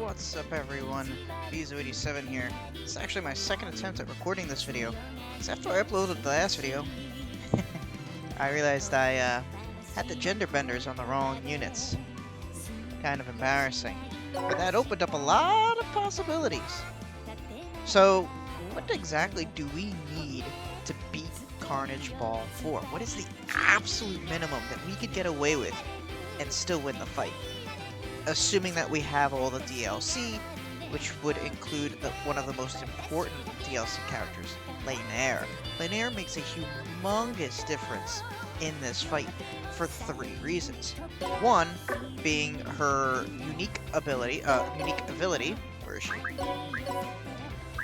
What's up everyone, Yeyasu87 here. It's actually my second attempt at recording this video. It's after I uploaded the last video, I realized I had the gender benders on the wrong units. Kind of embarrassing. But that opened up a lot of possibilities. So, what exactly do we need to beat Carnage Baal for? What is the absolute minimum that we could get away with and still win the fight? Assuming that we have all the DLC, which would include one of the most important DLC characters, Plenair. Plenair makes a humongous difference in this fight for 3 reasons. One being her unique ability, where is she?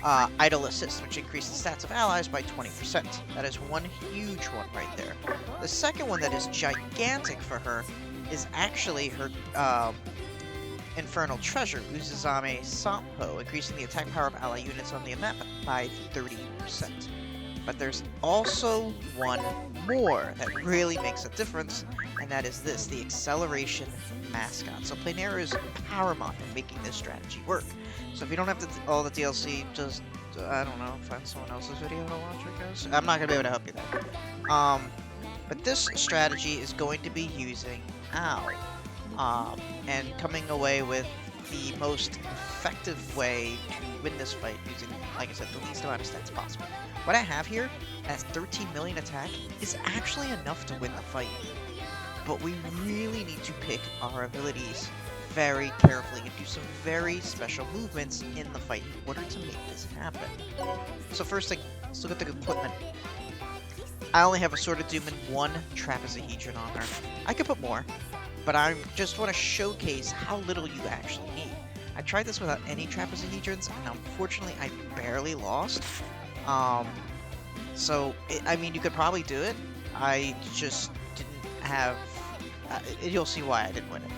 Idle Assist, which increases stats of allies by 20%. That is one huge one right there. The second one that is gigantic for her is actually her Infernal Treasure, Uzuzame Sampo, increasing the attack power of ally units on the map by 30%. But there's also one more that really makes a difference, and that is this, the Acceleration Mascot. So Plenair is paramount in making this strategy work. So if you don't have all the DLC, just, I don't know, find someone else's video to watch, I guess. I'm not going to be able to help you there. But this strategy is going to be using Owl. And coming away with the most effective way to win this fight using, like I said, the least amount of stats possible. What I have here at 13 million attack is actually enough to win the fight. But we really need to pick our abilities very carefully and do some very special movements in the fight in order to make this happen. So first thing, let's look at the equipment. I only have a Sword of Doom and 1 Trapezohedron on her. I could put more, but I just want to showcase how little you actually need. I tried this without any Trapezohedrons, and unfortunately I barely lost. I mean, you could probably do it. I just didn't have... you'll see why I didn't win it.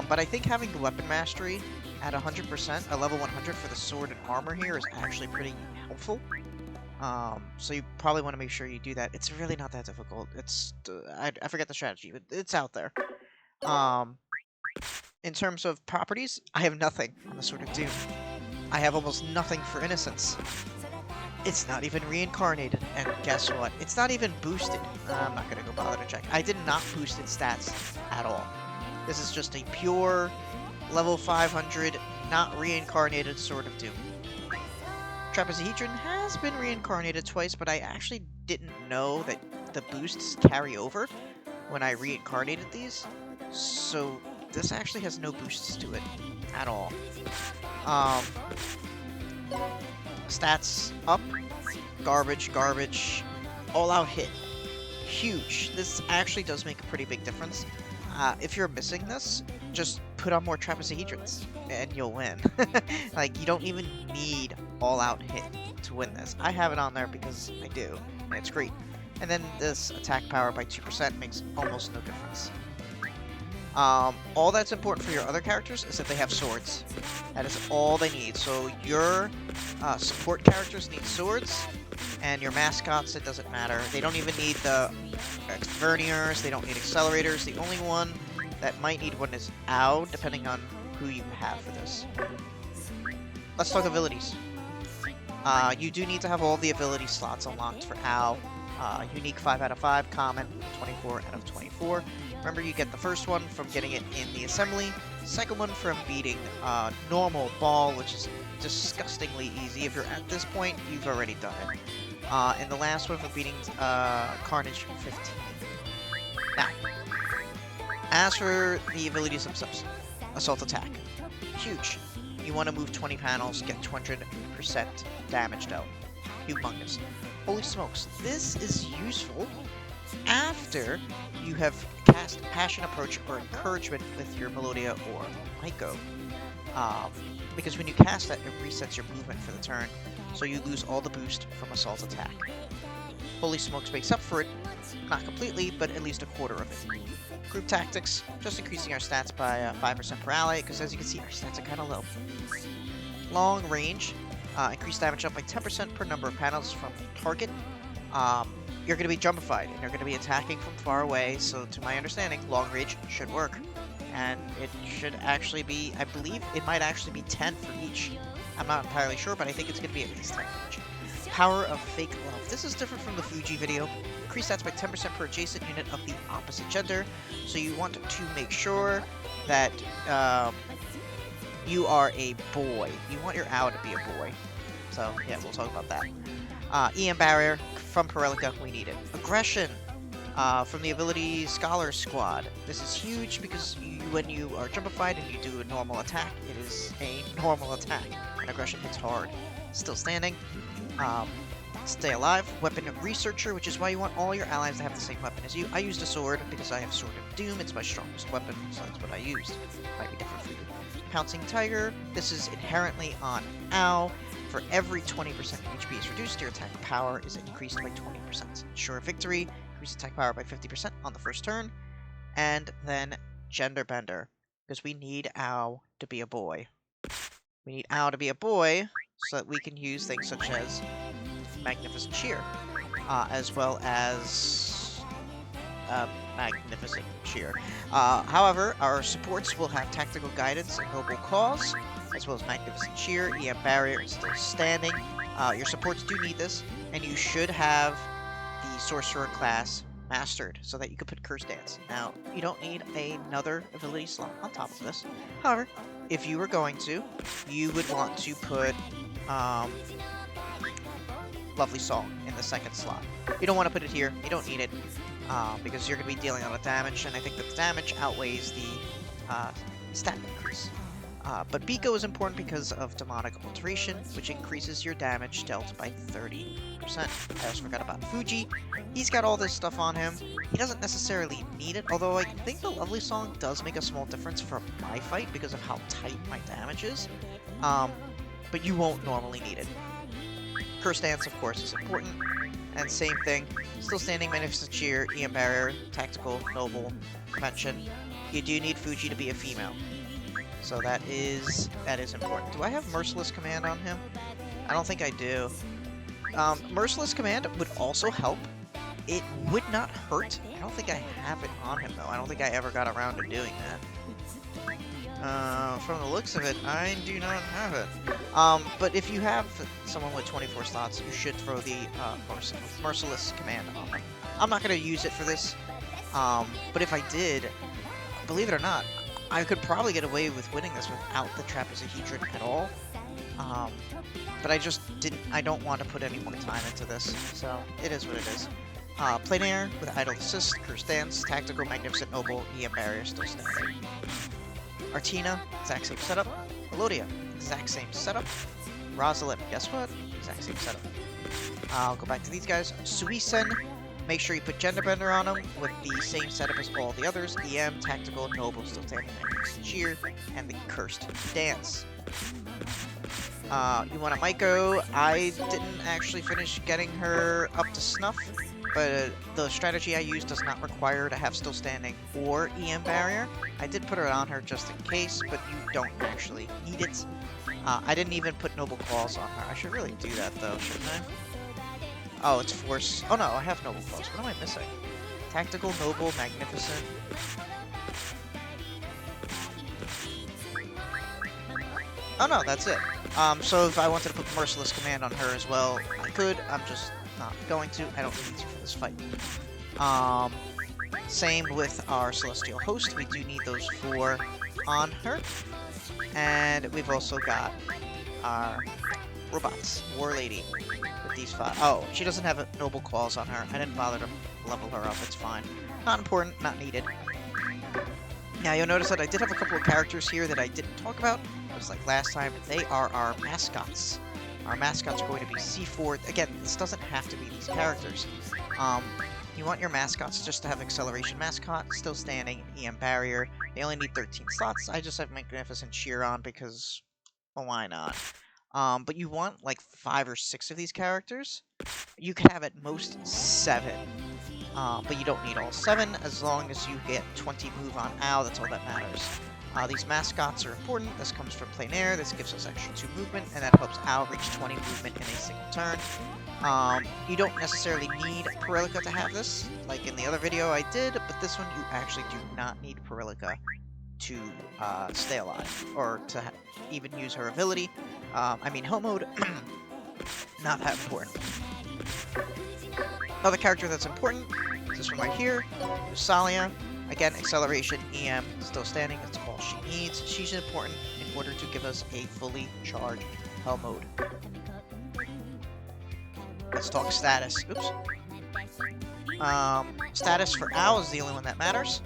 But I think having the Weapon Mastery at 100%, a level 100 for the sword and armor here is actually pretty helpful. So you probably want to make sure you do that. It's really not that difficult. It's... I forget the strategy, but it's out there. In terms of properties, I have nothing on the Sword of Doom. I have almost nothing for Innocence. It's not even reincarnated, and guess what? It's not even boosted. I'm not gonna go bother to check. I did not boost its stats at all. This is just a pure level 500, not reincarnated Sword of Doom. Trapezohedron has been reincarnated twice, but I actually didn't know that the boosts carry over when I reincarnated these. So this actually has no boosts to it at all. Stats up, garbage, all out hit, huge. This actually does make a pretty big difference. If you're missing this, just put on more Trapezohedrons and you'll win. Like, you don't even need all out hit to win this. I have it on there because I do, and it's great. And then this attack power by 2% makes almost no difference. All that's important for your other characters is that they have swords. That is all they need. So your support characters need swords, and your mascots, it doesn't matter. They don't even need the verniers, they don't need accelerators. The only one that might need one is Ow, depending on who you have for this. Let's talk abilities. You do need to have all the ability slots unlocked for Ow. Unique 5 out of 5, common 24 out of 24. Remember, you get the first one from getting it in the assembly, second one from beating normal Baal, which is disgustingly easy. If you're at this point, you've already done it. And the last one for beating Carnage 15. Now, as for the abilities themselves, Assault Attack, huge. You want to move 20 panels, get 200% damage dealt. Humongous. Holy smokes, this is useful after you have cast Passion Approach or Encouragement with your Melodia or Maiko. Because when you cast that, it resets your movement for the turn, so you lose all the boost from Assault Attack. Holy smokes makes up for it, not completely, but at least a quarter of it. Group Tactics, just increasing our stats by 5% per ally, because as you can see, our stats are kind of low. Long Range, increase damage up by 10% per number of panels from target. You're going to be jumpified, and you're going to be attacking from far away, so to my understanding, long range should work. and it should actually be, I believe it might actually be 10 for each. I'm not entirely sure, but I think it's going to be at least 10 for each. Power of Fake Love. This is different from the Fuji video. Increase stats by 10% per adjacent unit of the opposite gender. So you want to make sure that you are a boy. You want your owl to be a boy. So, yeah, we'll talk about that. EM Barrier from Pirilika, we need it. Aggression from the Ability Scholar Squad. This is huge because when you are jumpified and you do a normal attack, it is a normal attack. And aggression hits hard. Still standing. Stay alive. Weapon Researcher, which is why you want all your allies to have the same weapon as you. I used a sword because I have Sword of Doom. It's my strongest weapon, so that's what I used. Might be different for you. Pouncing Tiger. This is inherently on Ow. For every 20% HP is reduced, your attack power is increased by 20%. Ensure victory. Increase attack power by 50% on the first turn. And then Gender Bender, because we need Ow to be a boy. We need Ow to be a boy so that we can use things such as Magnificent Cheer, as well as Magnificent Cheer. However, our supports will have Tactical Guidance and Noble Cause, as well as Magnificent Cheer. EM Barrier is still standing. Your supports do need this, and you should have the Sorcerer class mastered so that you can put Curse Dance. Now, you don't need another ability slot on top of this. However, if you were going to, you would want to put Lovely Song in the second slot. You don't want to put it here. You don't need it because you're going to be dealing a lot of damage, and I think that the damage outweighs the stat increase. But Bieko is important because of Demonic Alteration, which increases your damage dealt by 30%. I also forgot about Fuji. He's got all this stuff on him. He doesn't necessarily need it, although I think the Lovely Song does make a small difference for my fight because of how tight my damage is. But you won't normally need it. Curse Dance, of course, is important. And same thing. Still standing, Magnificent Cheer, EM Barrier, Tactical, Noble, Convention. You do need Fuji to be a female. So that is important. Do I have Merciless Command on him? I don't think I do. Merciless Command would also help. It would not hurt. I don't think I have it on him, though. I don't think I ever got around to doing that. From the looks of it, I do not have it. But if you have someone with 24 slots, you should throw the Merciless Command on them. I'm not going to use it for this, but if I did, believe it or not, I could probably get away with winning this without the Trapezohedron at all. But I don't want to put any more time into this, so it is what it is. Plenair with Idle Assist, Curse Dance, Tactical, Magnificent Noble, EM Barrier still standing. Artina, exact same setup. Melodia, exact same setup. Rozalin, guess what? Exact same setup. I'll go back to these guys. Suisen, make sure you put Gender Bender on him with the same setup as all the others. EM, Tactical, Noble, still standing, Magnificent Cheer, and the Cursed Dance. You want a Maiko. I didn't actually finish getting her up to snuff, but the strategy I used does not require her to have Still Standing or EM Barrier. I did put it on her just in case, but you don't actually need it. I didn't even put Noble Claws on her. I should really do that, though, shouldn't I? Oh, it's Force. Oh, no, I have Noble Claws. What am I missing? Tactical, Noble, Magnificent. Oh, no, that's it. So if I wanted to put Merciless Command on her as well, I could. I'm just not going to. I don't need to for this fight. Same with our Celestial Host. We do need those 4 on her. And we've also got our robots. War Lady with these 5. Oh, she doesn't have Noble Claws on her. I didn't bother to level her up. It's fine. Not important. Not needed. Now, you'll notice that I did have a couple of characters here that I didn't talk about. Just like last time, they are our mascots. Our mascots are going to be C4. Again, this doesn't have to be these characters. You want your mascots just to have Acceleration Mascot, Still Standing, EM Barrier. They only need 13 slots. I just have Magnificent Cheer on because, well, why not? But you want like 5 or 6 of these characters. You can have at most 7. But you don't need all 7 as long as you get 20 move on Ow. That's all that matters. These mascots are important. This comes from Plenair. This gives us extra 2 movement, and that helps Ow reach 20 movement in a single turn. You don't necessarily need Pirilika to have this, like in the other video I did, but this one you actually do not need Pirilika to stay alive, or to even use her ability. I mean, hell mode, not that important. Another character that's important is this one right here, Rozalin. Again, acceleration, EM, still standing, that's all she needs. She's important in order to give us a fully charged hell mode. Let's talk status. Oops. Status for Owl is the only one that matters.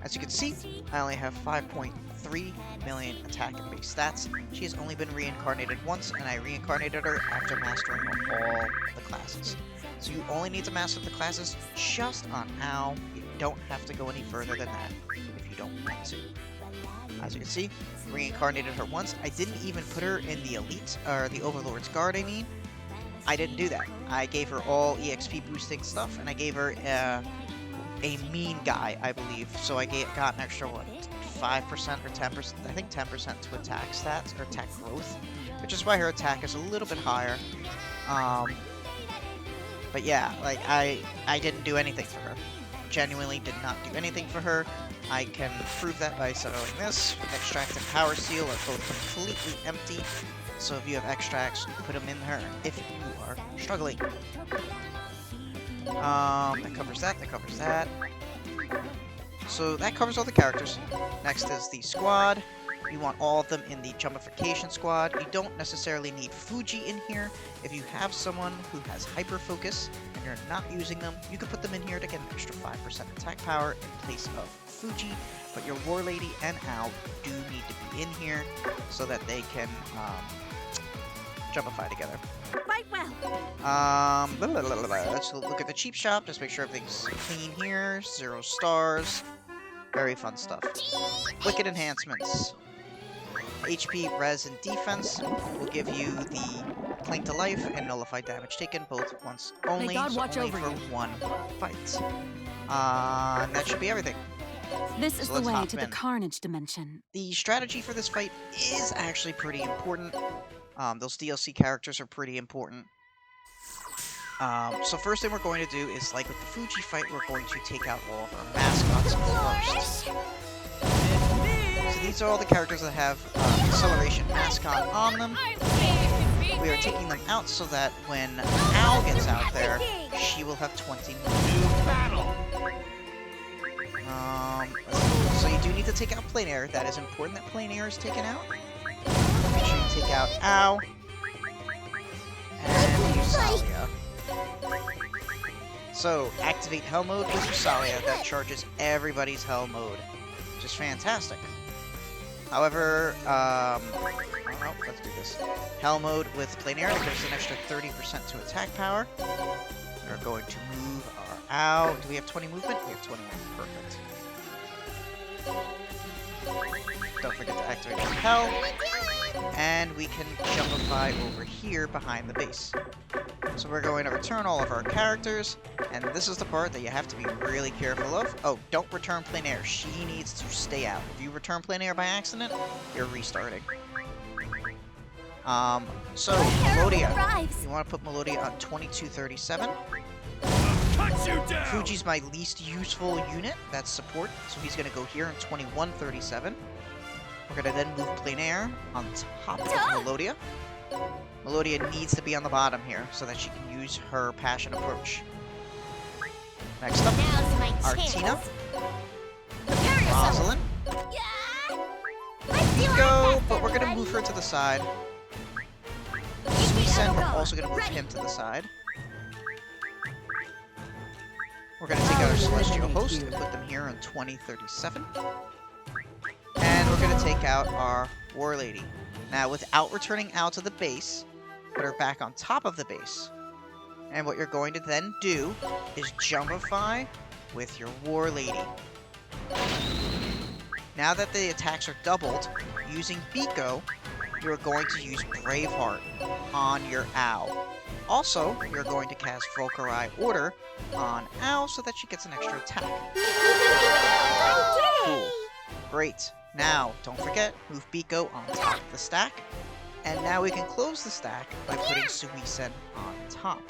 As you can see, I only have 5.3 million attack and base stats. She has only been reincarnated once, and I reincarnated her after mastering all the classes. So you only need to master the classes just on Owl. You don't have to go any further than that if you don't want to. As you can see, reincarnated her once. I didn't even put her in the Elite, or the Overlord's Guard, I mean. I didn't do that. I gave her all EXP boosting stuff, and I gave her a mean guy, I believe. So I got an extra, what, 5% or 10%? I think 10% to attack stats, or attack growth. Which is why her attack is a little bit higher. But yeah, like, I didn't do anything for her. Genuinely did not do anything for her. I can prove that by settling this. Extract and Power Seal are both completely empty. So if you have extracts, you can put them in her if you are struggling. That covers that, that covers that. So that covers all the characters. Next is the squad. You want all of them in the Jumpification squad. You don't necessarily need Fuji in here. If you have someone who has hyper focus and you're not using them, you can put them in here to get an extra 5% attack power in place of Fuji. But your War Lady and Owl do need to be in here so that they can Jumpify together. Quite well. Let's look at the cheap shop. Just make sure everything's clean here. 0 stars. Very fun stuff. Wicked enhancements. HP, res, and defense will give you the cling to life and nullify damage taken both once only. God so watch only over for you. one fight. And that should be everything. This is So the let's way hop to the in. Carnage dimension. The strategy for this fight is actually pretty important. Those DLC characters are pretty important. So first thing we're going to do is, like with the Fuji fight, we're going to take out all of our mascots first. So these are all the characters that have Acceleration mascot on them. We are taking them out so that when Owl gets out there, she will have 20 moves. So you do need to take out Plenair. That is important that Plenair is taken out. Make sure you take out Owl. And Rozalin. So, activate Hell Mode with Rozalin. That charges everybody's Hell Mode. Which is fantastic. However, let's do this. Hell Mode with Plenair. That gives an extra 30% to attack power. We're going to move our Owl. Do we have 20 movement? We have 21. Perfect. Don't forget to activate Hell. And we can Jumpify over here behind the base. So we're going to return all of our characters, and this is the part that you have to be really careful of. Oh, don't return Plenair. She needs to stay out. If you return Plenair by accident, you're restarting. So, Melodia. You want to put Melodia on 2237. Fuji's my least useful unit. That's support, so he's going to go here on 2137. We're going to then move Plenair on top of Melodia. Melodia needs to be on the bottom here so that she can use her Passion Approach. Next up, Artina. Rozalin. Bieko, but we're going to move her to the side. Suisen, we're also going to move him to the side. We're going to take out our Celestial Host and put them here on 2037. And we're going to take out our War Lady. Now, without returning out to the base, put her back on top of the base. And what you're going to then do is Jumpify with your War Lady. Now that the attacks are doubled, using Bieko, you're going to use Braveheart on your Owl. Also, you're going to cast Valkyrie Order on Owl so that she gets an extra attack. Cool. Great. Now, don't forget, move Bieko on top of the stack. And now we can close the stack by putting Suisen on top.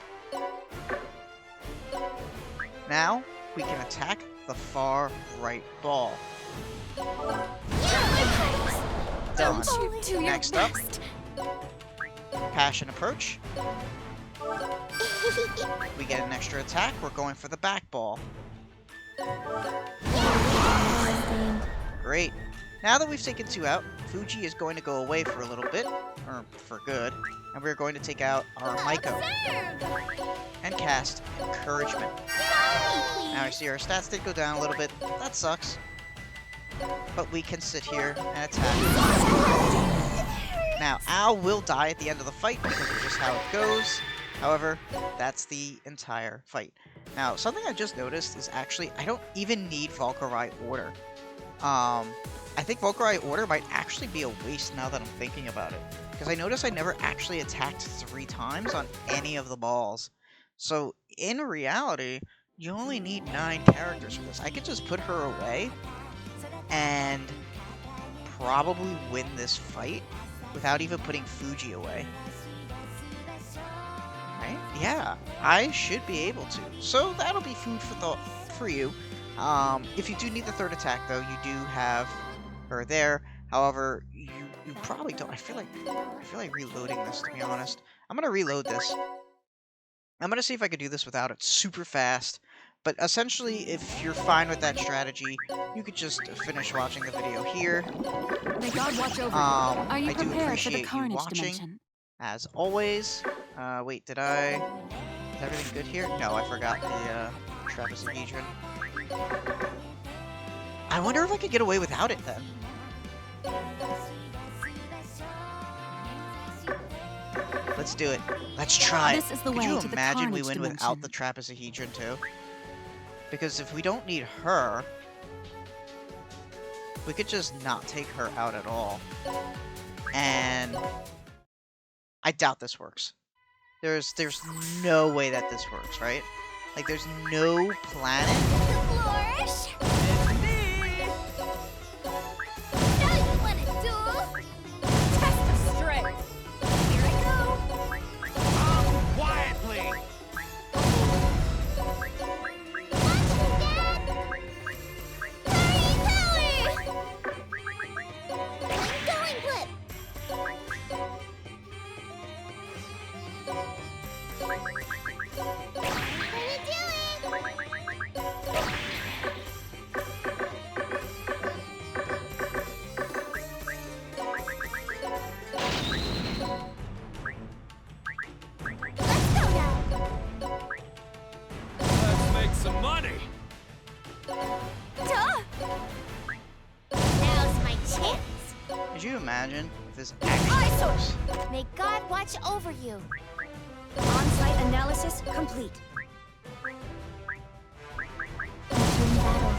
Now, we can attack the far right ball. Done. Don't you do your Next up, best. Passion Approach. We get an extra attack. We're going for the back ball. Great. Now that we've taken 2 out, Fuji is going to go away for a little bit, or for good, and we're going to take out our Maiko and cast Encouragement. Now I see our stats did go down a little bit. That sucks. But we can sit here and attack. Now, Al will die at the end of the fight because of just how it goes. However, that's the entire fight. Now, something I just noticed is actually I don't even need Valkyrie Order. I think Valkyrie Order might actually be a waste now that I'm thinking about it. Because I noticed I never actually attacked 3 times on any of the balls. So, in reality, you only need 9 characters for this. I could just put her away and probably win this fight without even putting Fuji away. Right? Yeah, I should be able to. So that'll be food for thought for you. If you do need the 3rd attack, though, you do have her there. However, you probably don't. I feel like reloading this, to be honest. I'm gonna reload this. I'm gonna see if I can do this without it super fast. But essentially, if you're fine with that strategy, you could just finish watching the video here. May God watch over you. Are you I do prepared for the appreciate you Carnage watching, dimension? as always. Wait, is everything good here? No, I forgot the, trapezohedron. I wonder if I could get away without it, then. Let's do it. Let's try it. This is the Could way you to the imagine we Carnage win without the dimension. trapezohedron, too? Because if we don't need her, we could just not take her out at all. And I doubt this works. There's no way that this works, right? Like, there's no planet. Flourish. It's me. Now you want to duel? Test of strength. Here I go. Quietly! Watch me, Dad. Hurry, hurry. Going blip. What are you doing? Let's go now. Let's make some money! Duh. Now's my chance. Could you imagine if this actually works? May God watch over you. On-site analysis complete. Entering battle.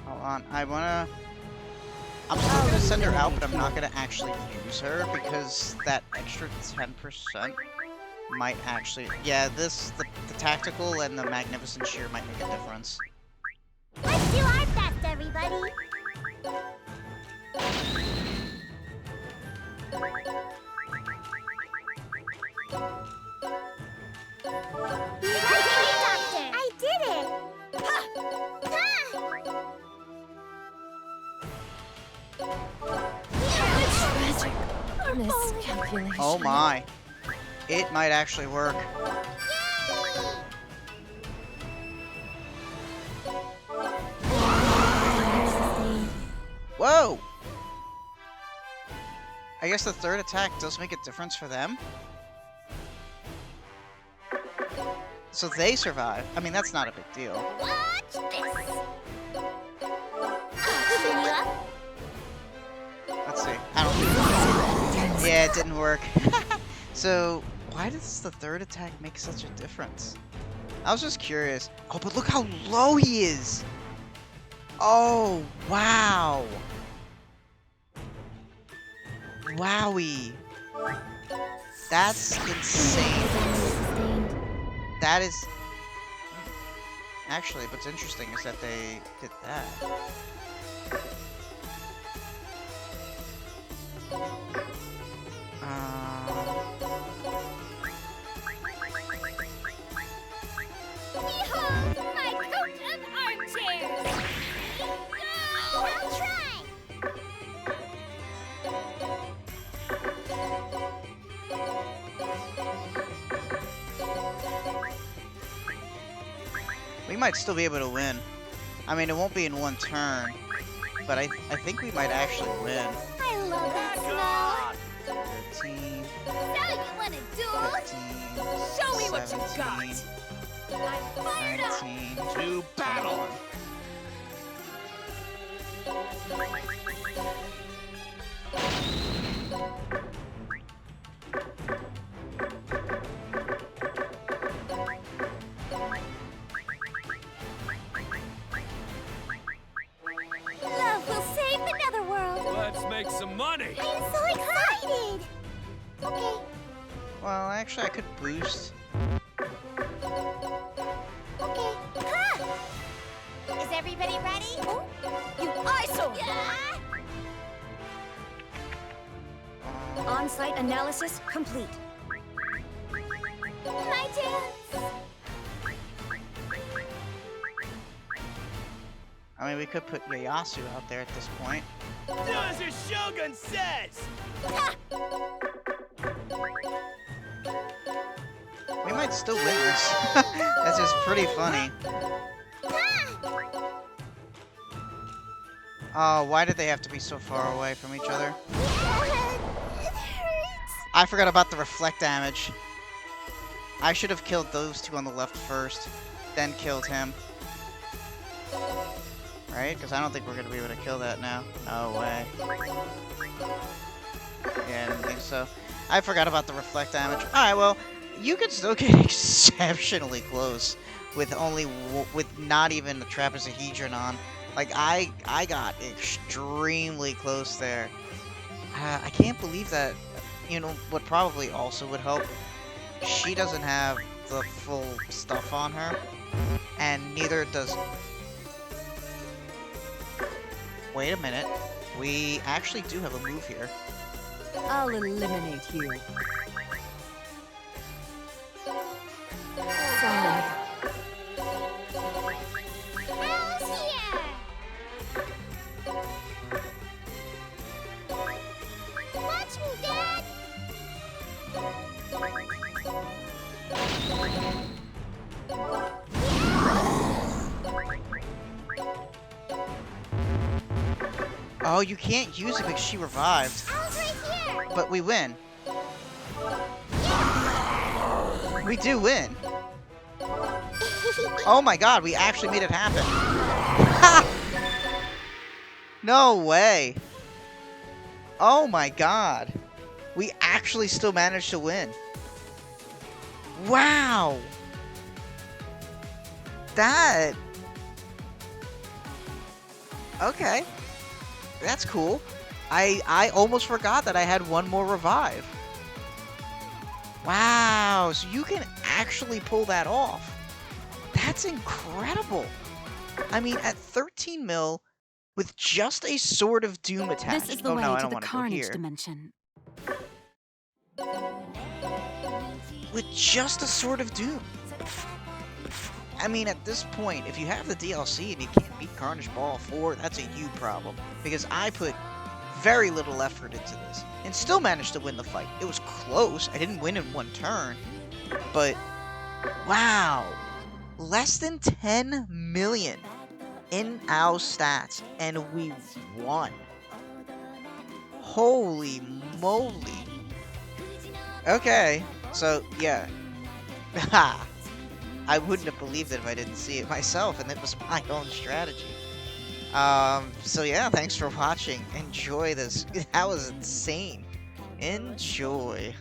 Hold on. I'm still gonna send her out, but I'm not gonna actually use her because that extra 10% might actually. Yeah, the tactical and the magnificent shear might make a difference. Let's do our best, everybody. I did it! Ha! Ha! Miscalculation. Oh my. It might actually work. Whoa! I guess the 3rd attack does make a difference for them. So they survive. I mean, that's not a big deal. Watch this! I'll cheer you up. Let's see. I don't think. Yeah, it didn't work. So, why does the 3rd attack make such a difference? I was just curious. Oh, but look how low he is! Oh, wow! Wowie! That's insane. That is... Actually, what's interesting is that they did that. Behold my coat of armchairs! I'll try! We might still be able to win. I mean, it won't be in one turn, but I think we might actually win. I love that smell! 13, Now you want a duel? 15, Show me what you 17, got! I'm fired up! 19, To battle! 21. Love will save the netherworld! Let's make some money! I'm so excited! Okay. Well, actually, I could boost. Okay. Huh! Is everybody ready? Oh, you eyesore! Yeah! On-site analysis complete. My dance! I mean, we could put Yeyasu out there at this point. Do as your shogun says! We might still win this. That's just pretty funny. Oh, why did they have to be so far away from each other? It hurts! I forgot about the reflect damage. I should have killed those two on the left first, then killed him. Right? Because I don't think we're going to be able to kill that now. No way. Yeah, I didn't think so. I forgot about the reflect damage. Alright, well, you could still get exceptionally close with only with not even the trapezohedron on. Like, I got extremely close there. I can't believe that. You know, what probably also would help, she doesn't have the full stuff on her, and neither does... Wait a minute. We actually do have a move here. I'll eliminate you. Solid. Hell's here! Watch me, Dad! Oh, you can't use it because she revived. I was right here! But we win. We do win. Oh my god, we actually made it happen. No way. Oh my god. We actually still managed to win. Wow. That... Okay. That's cool. I almost forgot that I had one more revive. Wow, so you can actually pull that off. That's incredible. I mean, at 13 mil, with just a Sword of Doom attached. This is the Oh way no, I to don't the want to go Carnage here. dimension. With just a Sword of Doom. I mean, at this point, if you have the DLC and you can't beat Carnage Baal 4, that's a you problem. Because I put very little effort into this, and still managed to win the fight. It was close. I didn't win in one turn, but wow. Less than 10 million in our stats, and we won. Holy moly. Okay, so, yeah. Ha! I wouldn't have believed it if I didn't see it myself, and it was my own strategy. So yeah, thanks for watching. Enjoy this. That was insane. Enjoy.